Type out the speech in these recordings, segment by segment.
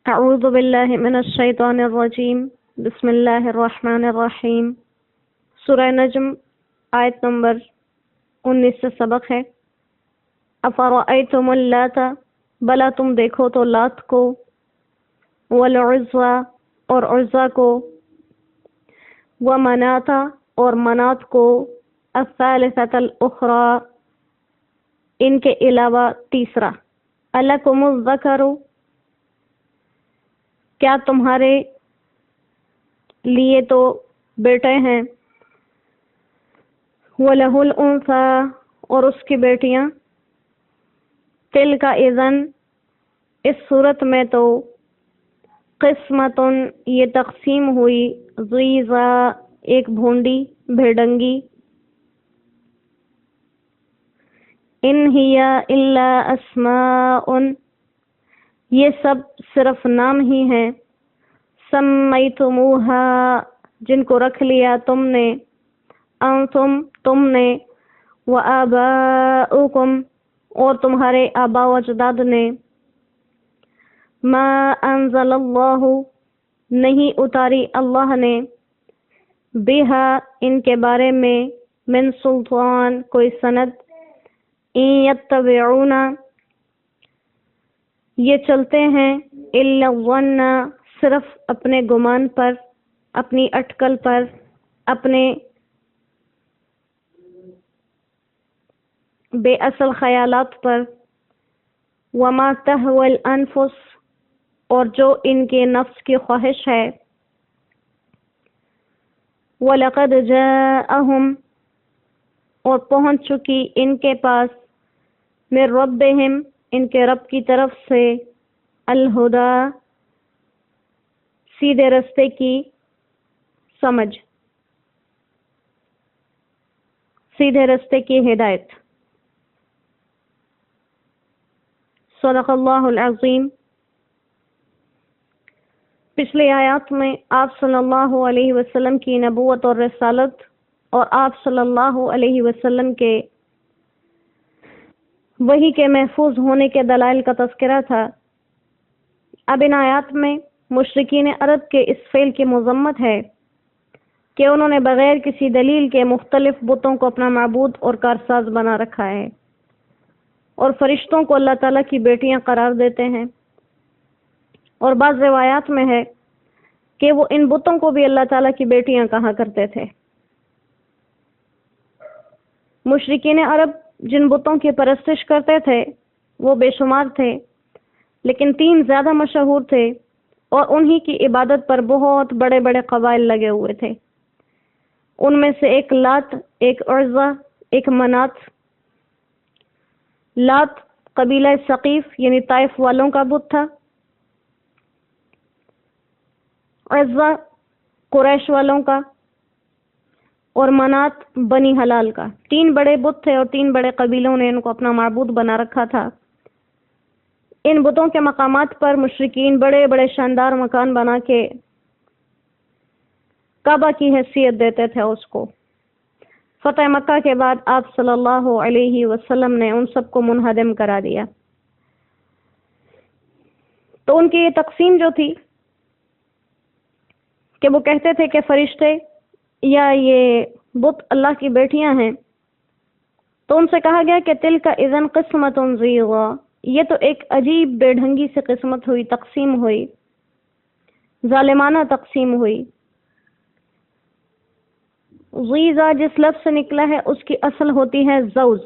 اعوذ باللہ من الشیطان الرجیم بسم اللہ الرحمن الرحیم۔ سورہ نجم آیت نمبر 19 سے سبق ہے۔ افرأیتم اللات، بلا تم دیکھو تو لات کو، والعزی اور عزی کو، ومناتا اور منات کو، الثالثۃ الاخری ان کے علاوہ تیسرا، الکم الذکر کیا تمہارے لیے تو بیٹے ہیں، وَلَهُ الْأُنثىٰ اور اس کی بیٹیاں، تِلْکَ اِذًا اس صورت میں تو، قسمۃ یہ تقسیم ہوئی، ضیزیٰ ایک بھونڈی بھیڑنگی، ان ہی الا اسماء یہ سب صرف نام ہی ہیں، سمیتموہا جن کو رکھ لیا تم نے، انتم تم نے، وآباؤکم اور تمہارے آبا و اجداد نے، ما انزل اللہ نہیں اتاری اللہ نے، بہا ان کے بارے میں، من سلطان کوئی سند، ان یتبعون یہ چلتے ہیں، الا الظن صرف اپنے گمان پر، اپنی اٹکل پر، اپنے بے اصل خیالات پر، وما تہوی الانفس اور جو ان کے نفس کی خواہش ہے، وَلَقَدْ جَاءَهُمْ اور پہنچ چکی ان کے پاس، من ربہم ان کے رب کی طرف سے، الہدا سیدھے رستے کی سمجھ، سیدھے رستے کی ہدایت۔ صدق اللہ العظیم۔ پچھلی آیات میں آپ صلی اللہ علیہ وسلم کی نبوت اور رسالت اور آپ صلی اللہ علیہ وسلم کے وحی کے محفوظ ہونے کے دلائل کا تذکرہ تھا۔ اب ان آیات میں مشرکین عرب کے اس فعل کی مذمت ہے کہ انہوں نے بغیر کسی دلیل کے مختلف بتوں کو اپنا معبود اور کارساز بنا رکھا ہے، اور فرشتوں کو اللہ تعالیٰ کی بیٹیاں قرار دیتے ہیں، اور بعض روایات میں ہے کہ وہ ان بتوں کو بھی اللہ تعالیٰ کی بیٹیاں کہا کرتے تھے۔ مشرکین عرب جن بتوں کی پرستش کرتے تھے وہ بے شمار تھے، لیکن 3 زیادہ مشہور تھے، اور انہی کی عبادت پر بہت بڑے بڑے قبائل لگے ہوئے تھے۔ ان میں سے ایک لات، ایک عزی، ایک منات۔ لات قبیلہ ثقیف یعنی طائف والوں کا بت تھا، عزی قریش والوں کا، اور منات بنی حلال کا۔ 3 بڑے بت تھے اور 3 بڑے قبیلوں نے ان کو اپنا معبود بنا رکھا تھا۔ ان بتوں کے مقامات پر مشرکین بڑے بڑے شاندار مکان بنا کے کعبہ کی حیثیت دیتے تھے اس کو۔ فتح مکہ کے بعد آپ صلی اللہ علیہ وسلم نے ان سب کو منہدم کرا دیا۔ تو ان کی یہ تقسیم جو تھی کہ وہ کہتے تھے کہ فرشتے یا یہ بت اللہ کی بیٹیاں ہیں، تو ان سے کہا گیا کہ تلک اذن قسمۃ ضیزیٰ یہ تو ایک عجیب بے ڈھنگی سے قسمت ہوئی، تقسیم ہوئی، ظالمانہ تقسیم ہوئی۔ ضیزیٰ جس لفظ سے نکلا ہے اس کی اصل ہوتی ہے زوز،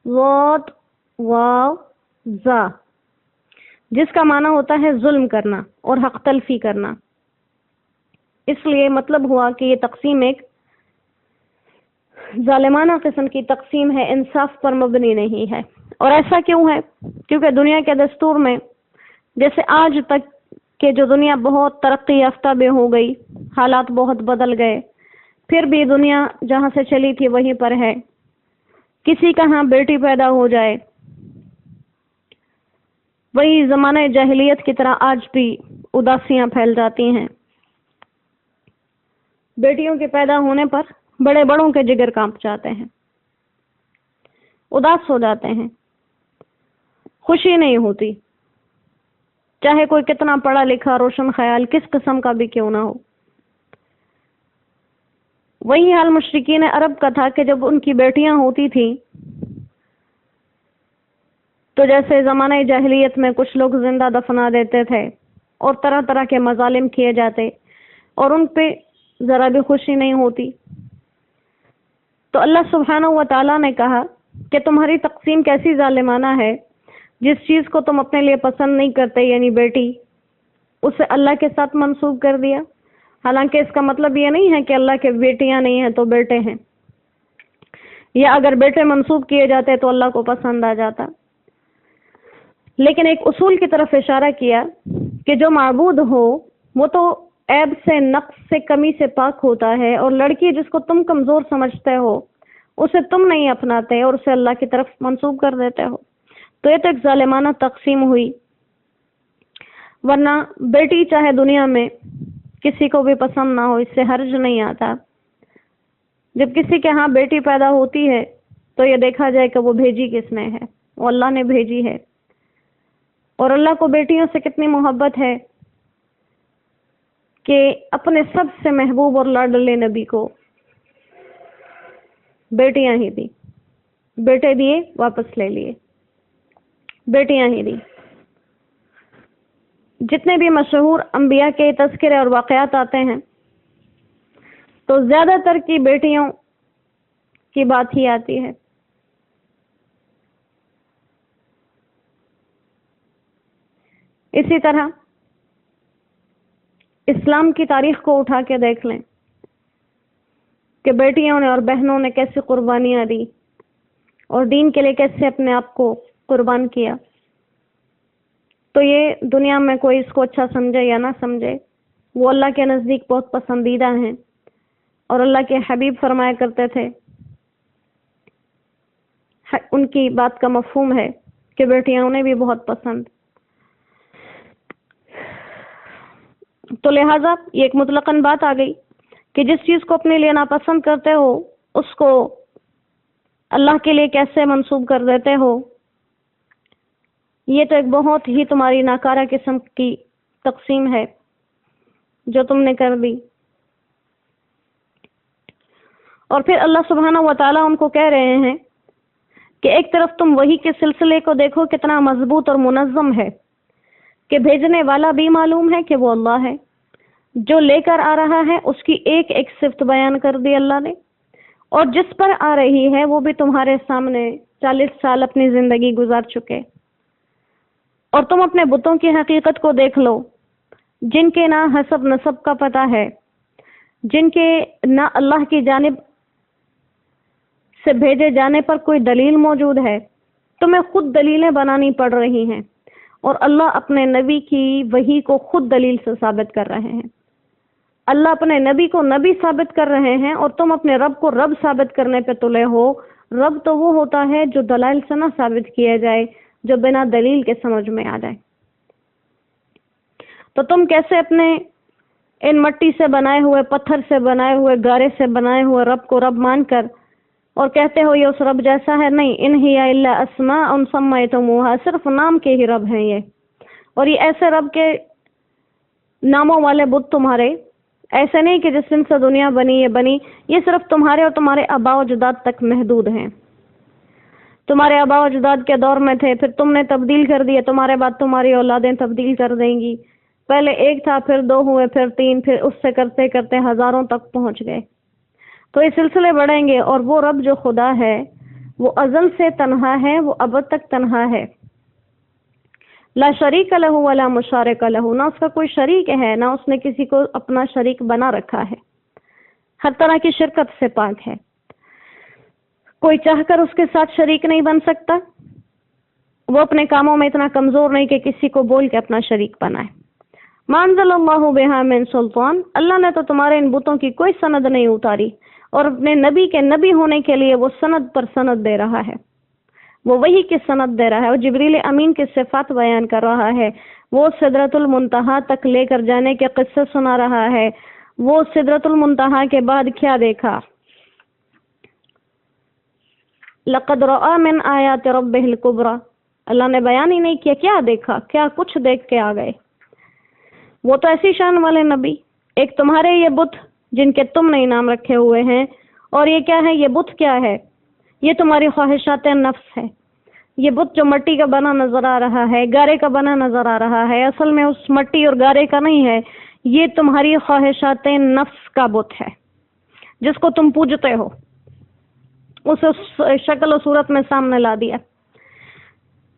ضاد واو زا، جس کا معنی ہوتا ہے ظلم کرنا اور حق تلفی کرنا۔ اس لیے مطلب ہوا کہ یہ تقسیم ایک ظالمانہ قسم کی تقسیم ہے، انصاف پر مبنی نہیں ہے۔ اور ایسا کیوں ہے؟ کیونکہ دنیا کے دستور میں جیسے آج تک کہ جو دنیا بہت ترقی یافتہ بھی ہو گئی، حالات بہت بدل گئے، پھر بھی دنیا جہاں سے چلی تھی وہیں پر ہے۔ کسی کا ہاں بیٹی پیدا ہو جائے، وہی زمانہ جاہلیت کی طرح آج بھی اداسیاں پھیل جاتی ہیں۔ بیٹیوں کے پیدا ہونے پر بڑے بڑوں کے جگر کانپ جاتے ہیں، اداس ہو جاتے ہیں، خوشی نہیں ہوتی۔ چاہے کوئی کتنا پڑھا لکھا روشن خیال کس قسم کا بھی کیوں نہ ہو۔ وہی حال مشرکین عرب کا تھا کہ جب ان کی بیٹیاں ہوتی تھیں تو جیسے زمانہ جاہلیت میں کچھ لوگ زندہ دفنا دیتے تھے اور طرح طرح کے مظالم کیے جاتے اور ان پہ ذرا بھی خوشی نہیں ہوتی، تو اللہ سبحانہ و تعالیٰ نے کہا کہ تمہاری تقسیم کیسی ظالمانہ ہے، جس چیز کو تم اپنے لیے پسند نہیں کرتے یعنی بیٹی، اسے اللہ کے ساتھ منسوب کر دیا۔ حالانکہ اس کا مطلب یہ نہیں ہے کہ اللہ کے بیٹیاں نہیں ہیں تو بیٹے ہیں، یا اگر بیٹے منسوب کیے جاتے تو اللہ کو پسند آ جاتا۔ لیکن ایک اصول کی طرف اشارہ کیا کہ جو معبود ہو وہ تو عیب سے، نقص سے، کمی سے پاک ہوتا ہے، اور لڑکی جس کو تم کمزور سمجھتے ہو اسے تم نہیں اپناتے اور اسے اللہ کی طرف منسوب کر دیتے ہو، تو یہ تو ایک ظالمانہ تقسیم ہوئی۔ ورنہ بیٹی چاہے دنیا میں کسی کو بھی پسند نہ ہو، اس سے حرج نہیں آتا۔ جب کسی کے ہاں بیٹی پیدا ہوتی ہے تو یہ دیکھا جائے کہ وہ بھیجی کس نے ہے، وہ اللہ نے بھیجی ہے، اور اللہ کو بیٹیوں سے کتنی محبت ہے کہ اپنے سب سے محبوب اور لاڈلے نبی کو بیٹیاں ہی دی، بیٹے دیے واپس لے لیے، بیٹیاں ہی دی۔ جتنے بھی مشہور انبیاء کے تذکرے اور واقعات آتے ہیں تو زیادہ تر کی بیٹیوں کی بات ہی آتی ہے۔ اسی طرح اسلام کی تاریخ کو اٹھا کے دیکھ لیں کہ بیٹیوں نے اور بہنوں نے کیسی قربانیاں دی اور دین کے لیے کیسے اپنے آپ کو قربان کیا، تو یہ دنیا میں کوئی اس کو اچھا سمجھے یا نہ سمجھے، وہ اللہ کے نزدیک بہت پسندیدہ ہیں، اور اللہ کے حبیب فرمایا کرتے تھے، ان کی بات کا مفہوم ہے کہ بیٹیاں انہیں بھی بہت پسند۔ تو لہٰذا یہ ایک مطلقاً بات آ گئی کہ جس چیز کو اپنے لیے ناپسند کرتے ہو اس کو اللہ کے لیے کیسے منسوب کر دیتے ہو۔ یہ تو ایک بہت ہی تمہاری ناکارہ قسم کی تقسیم ہے جو تم نے کر دی۔ اور پھر اللہ سبحانہ و تعالیٰ ان کو کہہ رہے ہیں کہ ایک طرف تم وحی کے سلسلے کو دیکھو کتنا مضبوط اور منظم ہے کہ بھیجنے والا بھی معلوم ہے کہ وہ اللہ ہے، جو لے کر آ رہا ہے اس کی ایک ایک صفت بیان کر دی اللہ نے، اور جس پر آ رہی ہے وہ بھی تمہارے سامنے 40 سال اپنی زندگی گزار چکے۔ اور تم اپنے بتوں کی حقیقت کو دیکھ لو، جن کے نہ حسب نسب کا پتہ ہے، جن کے نہ اللہ کی جانب سے بھیجے جانے پر کوئی دلیل موجود ہے، تمہیں خود دلیلیں بنانی پڑ رہی ہیں، اور اللہ اپنے نبی کی وحی کو خود دلیل سے ثابت کر رہے ہیں۔ اللہ اپنے نبی کو نبی ثابت کر رہے ہیں اور تم اپنے رب کو رب ثابت کرنے پہ تلے ہو۔ رب تو وہ ہوتا ہے جو دلائل سے نہ ثابت کیا جائے، جو بنا دلیل کے سمجھ میں آ جائے۔ تو تم کیسے اپنے ان مٹی سے بنائے ہوئے، پتھر سے بنائے ہوئے، گارے سے بنائے ہوئے رب کو رب مان کر اور کہتے ہو یہ اس رب جیسا ہے؟ نہیں، ان ہی الا اسماء سمیتموہا، صرف نام کے ہی رب ہیں یہ، اور یہ ایسے رب کے ناموں والے بت تمہارے، ایسے نہیں کہ جس دن سے دنیا بنی یہ بنی، یہ صرف تمہارے اور تمہارے آباء و اجداد تک محدود ہیں۔ تمہارے آباء و اجداد کے دور میں تھے، پھر تم نے تبدیل کر دیے، تمہارے بعد تمہاری اولادیں تبدیل کر دیں گی، پہلے ایک تھا، پھر 2 ہوئے، پھر 3، پھر اس سے کرتے کرتے ہزاروں تک پہنچ گئے۔ تو یہ سلسلے بڑھیں گے، اور وہ رب جو خدا ہے وہ ازل سے تنہا ہے، وہ ابد تک تنہا ہے، لا شریک لہ ولا مشارک لہ، نہ اس کا کوئی شریک ہے، نہ اس نے کسی کو اپنا شریک بنا رکھا ہے، ہر طرح کی شرکت سے پاک ہے، کوئی چاہ کر اس کے ساتھ شریک نہیں بن سکتا، وہ اپنے کاموں میں اتنا کمزور نہیں کہ کسی کو بول کے اپنا شریک بنائے۔ ما انزل اللہ بہا من سلطان، اللہ نے تو تمہارے ان بتوں کی کوئی سند نہیں اتاری، اور اپنے نبی کے نبی ہونے کے لیے وہ سند پر سند دے رہا ہے، وہ وحی کی سند دے رہا ہے، وہ جبریل امین کی صفات بیان کر رہا ہے، وہ سدرۃ المنتہا تک لے کر جانے کے قصے سنا رہا ہے، وہ سدرۃ المنتہا کے بعد کیا دیکھا، لقد رأى من آیات ربہ الکبریٰ، اللہ نے بیان ہی نہیں کیا، کیا دیکھا، کیا کچھ دیکھ کے آ گئے۔ وہ تو ایسی شان والے نبی، ایک تمہارے یہ بت جن کے تم نے نام رکھے ہوئے ہیں، اور یہ کیا ہے، یہ بت کیا ہے، یہ تمہاری خواہشات نفس ہے۔ یہ بت جو مٹی کا بنا نظر آ رہا ہے، گارے کا بنا نظر آ رہا ہے، اصل میں اس مٹی اور گارے کا نہیں ہے، یہ تمہاری خواہشات نفس کا بت ہے جس کو تم پوجتے ہو، اسے شکل و صورت میں سامنے لا دیا۔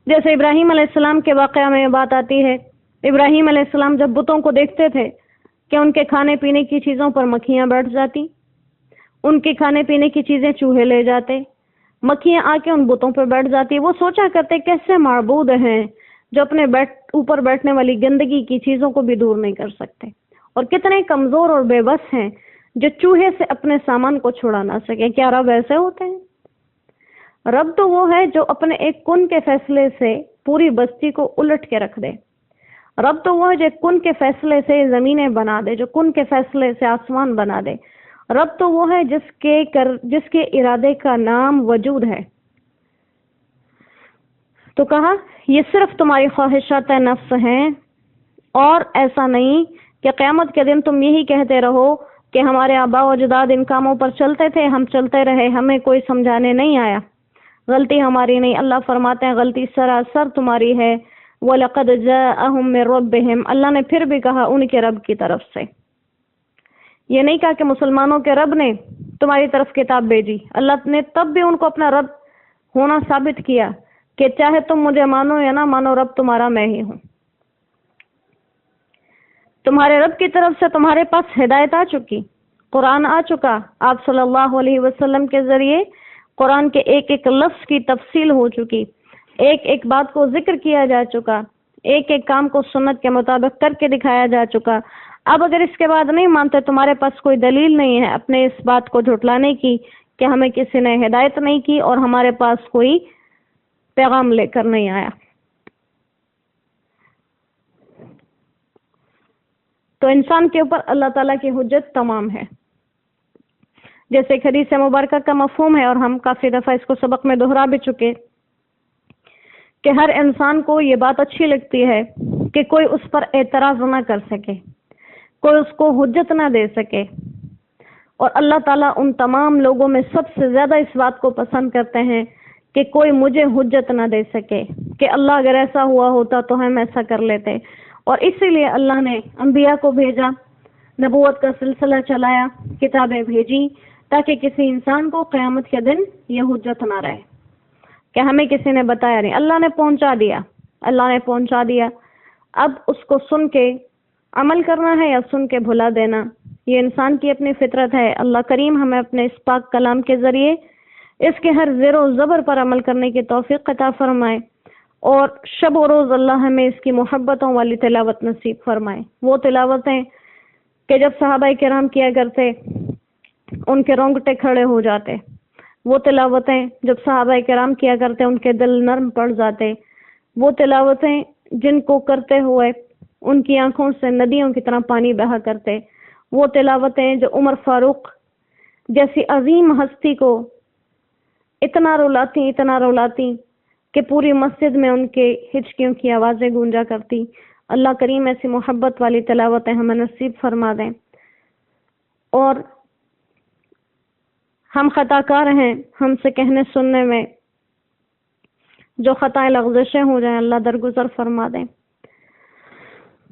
جیسے ابراہیم علیہ السلام کے واقعہ میں یہ بات آتی ہے، ابراہیم علیہ السلام جب بتوں کو دیکھتے تھے کہ ان کے کھانے پینے کی چیزوں پر مکھیاں بیٹھ جاتی، ان کے کھانے پینے کی چیزیں چوہے لے جاتے، مکھیاں آ کے ان بتوں پر بیٹھ جاتی، وہ سوچا کرتے کیسے معبود ہیں جو اپنے اوپر بیٹھنے والی گندگی کی چیزوں کو بھی دور نہیں کر سکتے، اور کتنے کمزور اور بے بس ہیں جو چوہے سے اپنے سامان کو چھڑا نہ سکے۔ کیا رب ایسے ہوتے ہیں؟ رب تو وہ ہے جو اپنے ایک کن کے فیصلے سے پوری بستی کو الٹ کے رکھ دے۔ رب تو وہ ہے جو کن کے فیصلے سے زمینیں بنا دے، جو کن کے فیصلے سے آسمان بنا دے۔ رب تو وہ ہے جس کے ارادے کا نام وجود ہے۔ تو کہا یہ صرف تمہاری خواہشات نفس ہیں، اور ایسا نہیں کہ قیامت کے دن تم یہی کہتے رہو کہ ہمارے آباء و اجداد ان کاموں پر چلتے تھے، ہم چلتے رہے، ہمیں کوئی سمجھانے نہیں آیا، غلطی ہماری نہیں۔ اللہ فرماتے ہیں غلطی سراسر تمہاری ہے۔ وَلَقَدْ جَاءَهُم مِّن رَّبِّهِمْ، اللہ نے پھر بھی کہا ان کے رب کی طرف سے۔ یہ نہیں کہا کہ مسلمانوں کے رب نے تمہاری طرف کتاب بھیجی، اللہ نے تب بھی ان کو اپنا رب ہونا ثابت کیا کہ چاہے تم مجھے مانو یا نہ مانو، رب تمہارا میں ہی ہوں۔ تمہارے رب کی طرف سے تمہارے پاس ہدایت آ چکی، قرآن آ چکا، آپ صلی اللہ علیہ وسلم کے ذریعے قرآن کے ایک ایک لفظ کی تفصیل ہو چکی، ایک ایک بات کو ذکر کیا جا چکا، ایک ایک کام کو سنت کے مطابق کر کے دکھایا جا چکا۔ اب اگر اس کے بعد نہیں مانتے، تمہارے پاس کوئی دلیل نہیں ہے اپنے اس بات کو جھٹلانے کی کہ ہمیں کسی نے ہدایت نہیں کی اور ہمارے پاس کوئی پیغام لے کر نہیں آیا۔ تو انسان کے اوپر اللہ تعالیٰ کی حجت تمام ہے، جیسے ایک حدیث مبارکہ کا مفہوم ہے، اور ہم کافی دفعہ اس کو سبق میں دہرا بھی چکے کہ ہر انسان کو یہ بات اچھی لگتی ہے کہ کوئی اس پر اعتراض نہ کر سکے، کوئی اس کو حجت نہ دے سکے، اور اللہ تعالیٰ ان تمام لوگوں میں سب سے زیادہ اس بات کو پسند کرتے ہیں کہ کوئی مجھے حجت نہ دے سکے کہ اللہ اگر ایسا ہوا ہوتا تو ہم ایسا کر لیتے۔ اور اسی لیے اللہ نے انبیاء کو بھیجا، نبوت کا سلسلہ چلایا، کتابیں بھیجی، تاکہ کسی انسان کو قیامت کے دن یہ حجت نہ رہے کہ ہمیں کسی نے بتایا نہیں، اللہ نے پہنچا دیا، اللہ نے پہنچا دیا۔ اب اس کو سن کے عمل کرنا ہے یا سن کے بھلا دینا، یہ انسان کی اپنی فطرت ہے۔ اللہ کریم ہمیں اپنے اس پاک کلام کے ذریعے اس کے ہر زیر و زبر پر عمل کرنے کی توفیق عطا فرمائے، اور شب و روز اللہ ہمیں اس کی محبتوں والی تلاوت نصیب فرمائے۔ وہ تلاوتیں کہ جب صحابہ کرام کیا کرتے ان کے رونگٹے کھڑے ہو جاتے، وہ تلاوتیں جب صحابہ کرام کیا کرتے ان کے دل نرم پڑ جاتے، وہ تلاوتیں جن کو کرتے ہوئے ان کی آنکھوں سے ندیوں کی طرح پانی بہا کرتے، وہ تلاوتیں جو عمر فاروق جیسی عظیم ہستی کو اتنا رولاتی کہ پوری مسجد میں ان کے ہچکیوں کی آوازیں گونجا کرتی۔ اللہ کریم ایسی محبت والی تلاوتیں ہمیں نصیب فرما دیں، اور ہم خطا کار ہیں، ہم سے کہنے سننے میں جو خطائیں لغزشیں ہو جائیں اللہ درگزر فرما دیں،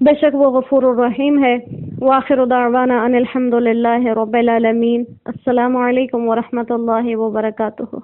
بے شک وہ غفور الرحیم ہے۔ وآخر دعوانا ان الحمد للہ رب العالمین۔ السلام علیکم ورحمۃ اللہ وبرکاتہ۔